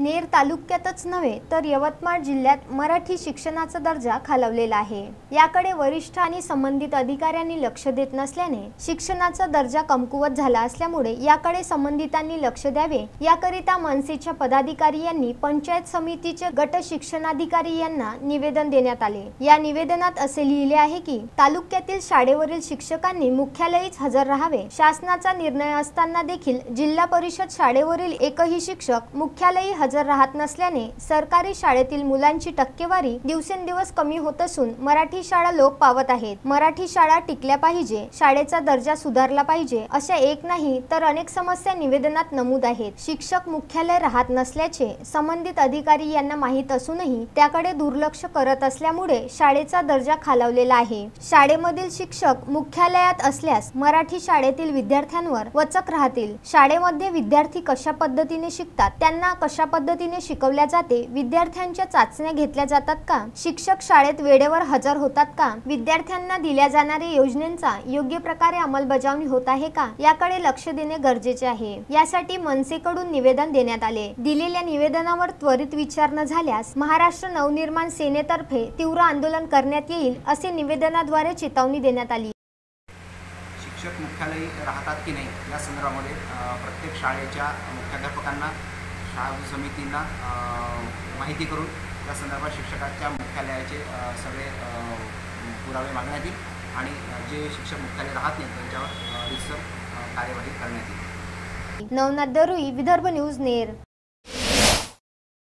नेर तालुक्यातच नव्हे तर यवतमाळ जिल्ह्यात मराठी शिक्षणाचा दर्जा खालावलेला आहे। याकडे वरिष्ठ आणि संबंधित अधिकाऱ्यांनी लक्ष देत नसल्याने शिक्षणाचा दर्जा कमकुवत झाला असल्यामुळे याकडे संबंधितांनी लक्ष द्यावे याकरिता मनसेच्या पदाधिकारी यांनी पंचायत समितीचे गट शिक्षणाधिकारी यांना निवेदन देण्यात आले। या निवेदनात असे लिहिले आहे की तालुक्यातील शाळेवरील शिक्षकांनी मुख्यालयीच हजर राहावे। शासनाचा निर्णय असताना देखील जिल्हा परिषद शाळेवरील एकही शिक्षक मुख्यालयी हजर राहत नसल्याने सरकारी शाळेतील मुलांची टक्केवारी दिवसेंदिवस कमी होत असून मराठी शाळा लोप पावत आहेत। मराठी शाळा टिकल्या पाहिजे, शाळेचा दर्जा सुधारला पाहिजे अशा एक नाही तर अनेक समस्या निवेदनात नमूद आहेत। शिक्षक मुख्यालय राहत नसल्याचे संबंधित अधिकारी यांना माहित असूनही त्याकडे दुर्लक्ष करत असल्यामुळे शाळेचा दर्जा खालावलेला आहे। शाळेमधील शिक्षक मुख्यालयात असल्यास मराठी शाळेतील विद्यार्थ्यांवर वचक राहतील। शाळेमध्ये विद्यार्थी कशा पद्धतीने शिकतात, त्यांना कशा पद्धतीने शिकवल्या जाते, विद्यार्थ्यांच्या चाचण्या घेतल्या जातात का, शिक्षक शाळेत वेळेवर हजर होतात का, विद्यार्थ्यांना दिल्या जाणाऱ्या योजनांचा योग्य प्रकारे अंमलबजावणी होत आहे का, याकडे लक्ष देणे गरजेचे आहे। यासाठी मनसेकडून निवेदन देण्यात आले। दिलेल्या निवेदनावर त्वरित विचार न झाल्यास महाराष्ट्र नवनिर्माण सेनेतर्फे तीव्र आंदोलन करण्यात येईल असे निवेदनाद्वारे चेतावणी देण्यात आली। शिक्षक मुख्यालयी राहतात की नाही या संदर्भामध्ये प्रत्येक शाळेच्या मुख्याध्यापकांना, शाळा समितींना माहिती करून त्या संदर्भात शिक्षकाच्या मुख्यालयाचे सगळे पुरावे मागण्यात येईल आणि जे शिक्षक मुख्यालय राहत नाही त्यांच्यावर रितसर कार्यवाही करण्यात येईल। नवनाथ दरुई, विदर्भ न्यूज, नेर।